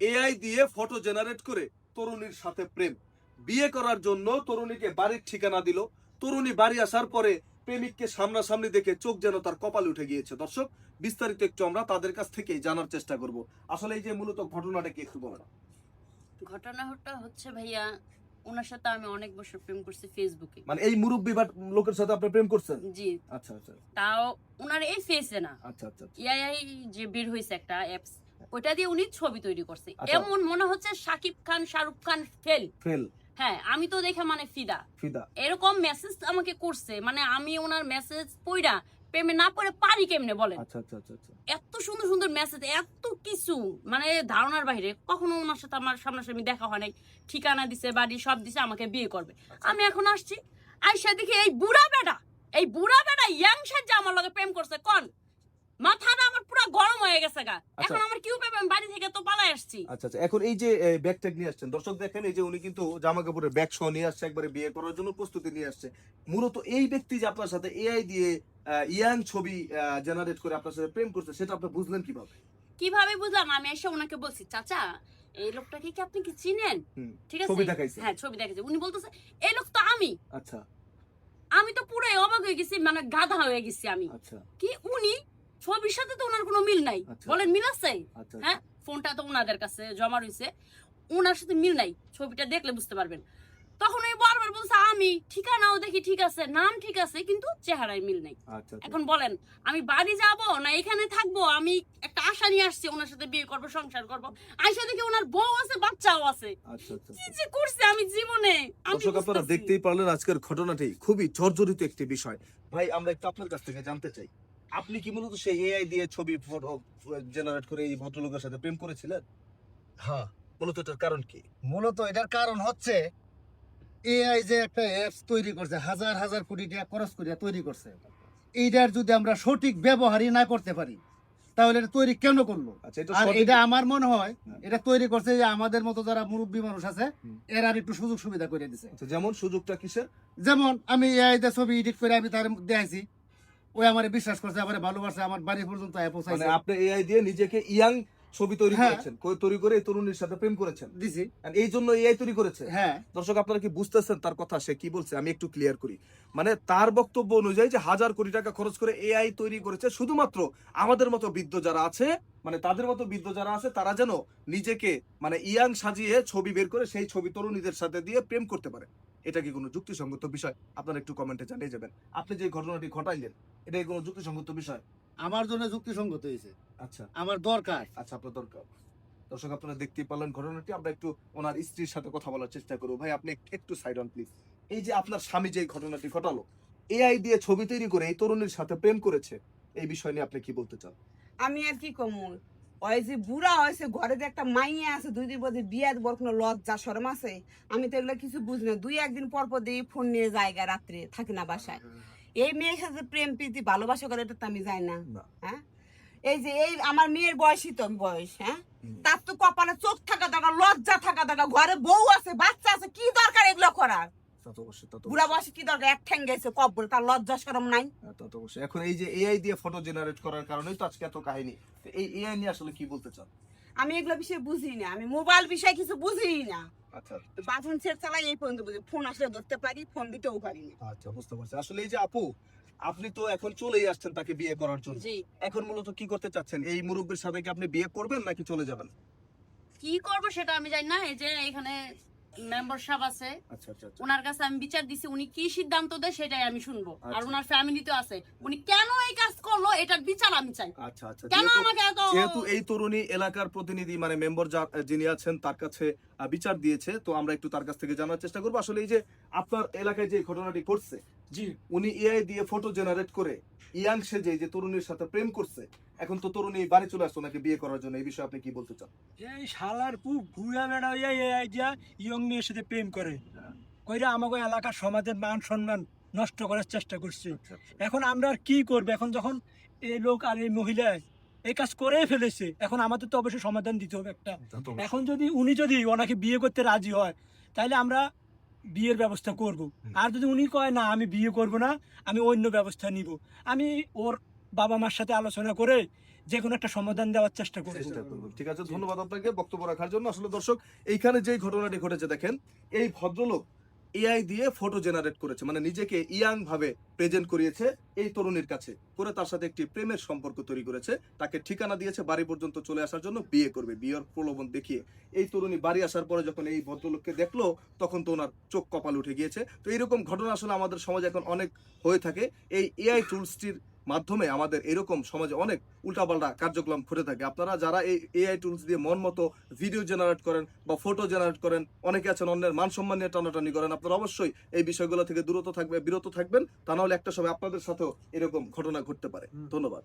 AI দিয়ে photo generate করে তরুণীর সাথে প্রেম, বিয়ে করার জন্য তরুণীকে বাড়ির ঠিকানা দিল। তরুণী বাড়ি আসার পরে প্রেমিককে সামনাসামনি দেখে চোখ যেন তার কপালে উঠে গিয়েছে। দর্শক, বিস্তারিত একটু আমরা তাদের কাছ থেকেই জানার চেষ্টা করব। আসলে এই যে মূলত ঘটনাটা কি একটু বলেন। ঘটনাটা হচ্ছে ভাইয়া, ওনার সাথে আমি অনেক বছর প্রেম করছি ফেসবুকে। মানে এই মুরব্বি বা লোকের সাথে আপনি প্রেম করছেন? জি। আচ্ছা আচ্ছা তাও ওনার এই ফেসে না, আচ্ছা আচ্ছা এআই যে বের হয়েছে একটা অ্যাপস, ওইটা দিয়ে উনি ছবি তৈরি করছে। আচ্ছা। এমন মনে হচ্ছে শাকিব খান শাহরুখ খান ফেল। হ্যাঁ, আমি তো দেখে মানে ফিদা ফিদা। এরকম মেসেজ আমাকে করছে, মানে আমি ওনার মেসেজ পড়া প্রেমে না পড়ে পারি কেমনে বলেন। আচ্ছা আচ্ছা আচ্ছা আচ্ছা। এত সুন্দর সুন্দর মেসেজ, এত কিছু, মানে ধারণার বাইরে। কখনো ওনার সাথে আমার সামনাসামনি দেখা হয় নাই, ঠিকানা দিছে, বাড়ি সব দিছে, আমাকে বিয়ে করবে। আমি এখন আসছি, আইসা দেখি এই বুড়া বেটা ইয়াং সাজ্জা আমার লগে প্রেম করছে। কোন মাথাটা আমার পুরো গরম হয়ে গেছে গা। এখন আমার কিউ পেবে, আমি বাড়ি থেকে তো পালাই আসছি। আচ্ছা আচ্ছা, এখন এই যে ব্যাগ ট্যাগ নিয়ে আসছেন, দর্শক দেখেন এই যে উনি কিন্তু জামা কাপড়ের ব্যাগ সহ নিয়ে আসছে, একবারে বিয়ে করার জন্য প্রস্তুতি নিয়ে আসছে। মূলত এই ব্যক্তি যে আপনার সাথে এআই দিয়ে ইয়াং ছবি জেনারেট করে আপনার সাথে প্রেম করছে, সেটা আপনি বুঝলেন কিভাবে? কিভাবে বুঝলাম? আমি এসে ওনাকে বলছি, চাচা এই লোকটাকে কি আপনি কি চিনেন? ঠিক আছে, ছবি দেখাইছে? হ্যাঁ ছবি দেখাইছে। উনি বলতেছে এই লোক তো আমি। আচ্ছা। আমি তো পুরো অবাক হয়ে গেছি, মানে গাধা হয়ে গেছি আমি। আচ্ছা। কি উনি? ছবির সাথে তো ওনার কোনো মিল নাই। বলেন মিল আছে? হ্যাঁ, ফোনটা তো ওনাদের কাছে জমা রয়েছে, ওনার সাথে মিল নাই। ছবিটা দেখলে বুঝতে পারবেন। তখন ওই বারবার বলছে আমি, ঠিকানাও দেখি ঠিক আছে, নাম ঠিক আছে, কিন্তু চেহারায় মিল নাই। এখন বলেন আমি বাড়ি যাব না এখানে থাকবো? আমি একটা আশা নিয়ে আসছি ওনার সাথে বিয়ে করবো, সংসার করবো। আইসা দেখি ওনার বউ আছে, বাচ্চাও আছে। কি যে করছে আমি জীবনে। দর্শক, আপনারা দেখতেই পারলেন আজকের ঘটনাটি খুবই জর্জরিত একটি বিষয়। ভাই, আমরা একটু আপনার কাছ থেকে জানতে চাই, আপনি কি মূলত সেই এআই দিয়ে ছবি ফটো জেনারেট করে এই ভদ্রলোকের সাথে প্রেম করেছিলেন? হ্যাঁ, মূলত এটার কারণ কি? মূলত এটার কারণ হচ্ছে এআই যে একটা অ্যাপস তৈরি করছে, হাজার হাজার কোটি টাকা খরচ করে তৈরি করছে, এইটার যদি আমরা সঠিক ব্যবহারই না করতে পারি তাহলে এটা তৈরি কেন করলো? আর এটা আমার মনে হয় এটা তৈরি করছে যে আমাদের মতো যারা মুরব্বী মানুষ আছে এরা আর একটু সুযোগ সুবিধা করে দিছে। যেমন সুযোগটা কিসের? যেমন আমি এআই দিয়ে ছবি এডিট করে আমি তার দেখাইছি, ওই আমারে বিশ্বাস করছে, আমারে ভালোবাসে, আমার বাড়ি পর্যন্ত পৌঁছাইছে। মানে আপনি এআই দিয়ে নিজেকে ইয়াং ছবি তৈরি করেছেন, তৈরি করে এই তরুণীর সাথে প্রেম করেছেন দিছি, এই জন্য এআই তৈরি করেছে। হ্যাঁ দর্শক, আপনারা কি বুঝতেছেন তার কথা? সে কি বলছে আমি একটু ক্লিয়ার করি। মানে তার বক্তব্য অনুযায়ী যে হাজার কোটি টাকা খরচ করে এআই তৈরি করেছে শুধুমাত্র আমাদের মতো বৃদ্ধ যারা আছে, মানে তাদের মতো বৃদ্ধ যারা আছে, তারা যেন নিজেকে মানে ইয়াং সাজিয়ে ছবি বের করে সেই ছবি তরুণীদের সাথে দিয়ে প্রেম করতে পারে। এটা কি কোনো যুক্তিসঙ্গত বিষয়? আপনারা একটু কমেন্টে জানিয়ে যাবেন। আপনি যে ঘটনাটি ঘটাইলেন, এটা কি কোনো যুক্তিসঙ্গত বিষয়? আমার জন্য যুক্তিসঙ্গত হয়েছে। আচ্ছা, আমার দরকার। আচ্ছা, আপনার দরকার। দর্শক, আপনারা দেখতেই পারলেন ঘটনাটি। আমরা একটু ওনার স্ত্রীর সাথে কথা বলার চেষ্টা করবো। ভাই, আপনি একটু সাইড অন প্লিজ। এই যে আপনার স্বামী যে ঘটনাটি ঘটালো, এআই দিয়ে ছবি তৈরি করে এই তরুণীর সাথে প্রেম করেছে, এই বিষয় নিয়ে আপনি কি বলতে চান? আমি আর কি কমু, ওই যে বুড়া হয়েছে, ঘরে যে একটা মাইয়া আছে, 2 দিন পর বিয়ার বর কোনো লজ্জা শরম আছে? আমি তো এগুলো কিছু বুঝি না। 2-1 দিন পর পর দিয়ে ফোন নিয়ে জায়গা, রাত্রে থাকি না বাসায়। এই মেয়ের সাথে প্রেম প্রীতি ভালোবাসা করে এটা তো আমি যাই না। হ্যাঁ, এই যে এই আমার মেয়ের বয়সই তো বয়স, হ্যাঁ, তার তো কপালে চোখ থাকা দরকার, লজ্জা থাকা দরকার, ঘরে বউ আছে, বাচ্চা আছে, কি দরকার এগুলো করার? বুড়া বয়সে কি দরকার? এক ঠ্যাং গেছে কব্বরে, তার লজ্জা শরম নাই? এখন এই যে এআই দিয়ে ফটো জেনারেট করার কারণেই তো আজকে এত কাহিনী। এই এআই নিয়ে আসলে কি বলতে চান? আমি এগুলো বিষয়ে বুঝি না, আমি মোবাইল বিষয়ে কিছু বুঝি না। আচ্ছা, বাথরুম সেট চালাই এই পর্যন্ত বুঝি, ফোন আসলে ধরতে পারি, ফোন দিতেও পারি না। আচ্ছা, বুঝতে পারছি। আসলে এই যে আপু, আপনি তো এখন চলেই আসছেন তাকে বিয়ে করার জন্য। এখন মূলত কি করতে চাচ্ছেন? এই মুরব্বির সাথে কি আপনি বিয়ে করবেন নাকি চলে যাবেন? কি করব সেটা আমি জানি না। এই যে এখানে মেম্বার সাহেব আছে, আচ্ছা আচ্ছা, ওনার কাছে আমি বিচার দিছি, উনি কি সিদ্ধান্ত দেয় সেটাই আমি শুনবো। আর ওনার ফ্যামিলি তো আছে, উনি কেন এই কাজ করলো এটার বিচার আমি চাই। আচ্ছা আচ্ছা, কেন আমাকে এত? যেহেতু এই তরুণী এলাকার প্রতিনিধি মানে মেম্বার যিনি আছেন তার কাছে বিচার দিয়েছে, তো আমরা একটু তার কাছ থেকে জানার চেষ্টা করবো। আসলে এই যে আপনার এলাকায় যে ঘটনাটি ঘটছে, জি, উনি এআই দিয়ে ফটো জেনারেট করে ইয়াং সেজে যে তরুণীর সাথে প্রেম করছে, এখন তো তরুণী বাড়ি চলে আসতো নাকি বিয়ে করার জন্য, এই বিষয়ে আপনি কি বলতে চান? এই শালার ভুয়া বেড়া এই আইডিয়া ইয়ং মেয়ের সাথে প্রেম করে কইরা আমাকে এলাকার সমাজের মান সম্মান নষ্ট করার চেষ্টা করছে। এখন আমরা আর কি করবো? এখন যখন এই লোক আর এই মহিলা এই কাজ করেই ফেলেছে, এখন আমাদের তো অবশ্যই সমাধান দিতে হবে একটা। এখন যদি উনি যদি ওনাকে বিয়ে করতে রাজি হয় তাহলে আমরা বিয়ের ব্যবস্থা করব। আর যদি উনি কয় না আমি বিয়ে করব না, আমি অন্য ব্যবস্থা নিব, আমি ওর বাবা মার সাথে আলোচনা করে যে কোনো একটা সমাধান দেওয়ার চেষ্টা করব। চেষ্টা করবো। ঠিক আছে, ধন্যবাদ আপনাকে বক্তব্য রাখার জন্য। আসলে দর্শক, এইখানে যেই ঘটনাটি ঘটেছে দেখেন, এই ভদ্রলোক এআই দিয়ে ফটো জেনারেট করেছে, মানে নিজেকে ইয়াং ভাবে প্রেজেন্ট করিয়েছে এই তরুণীর কাছে, করে তার সাথে একটি প্রেমের সম্পর্ক তৈরি করেছে, তাকে ঠিকানা দিয়েছে বাড়ি পর্যন্ত চলে আসার জন্য, বিয়ে করবে, বিয়ের প্রলোভন দেখিয়ে। এই তরুণী বাড়ি আসার পরে যখন এই ভদ্রলোককে দেখলো, তখন তো ওনার চোখ কপাল উঠে গিয়েছে। তো এইরকম ঘটনা আসলে আমাদের সমাজে এখন অনেক হয়ে থাকে। এই এআই টুলসটির মাধ্যমে আমাদের এরকম সমাজে অনেক উল্টাপাল্টা কার্যক্রম ঘটে থাকে। আপনারা যারা এই এআই টুলস দিয়ে মন মতো ভিডিও জেনারেট করেন বা ফটো জেনারেট করেন, অনেকে আছেন অন্যের মান সম্মান নিয়ে টানাটানি করেন, আপনারা অবশ্যই এই বিষয়গুলো থেকে বিরত থাকবেন, তা নাহলে একটা সময় আপনাদের সাথেও এরকম ঘটনা ঘটতে পারে। ধন্যবাদ।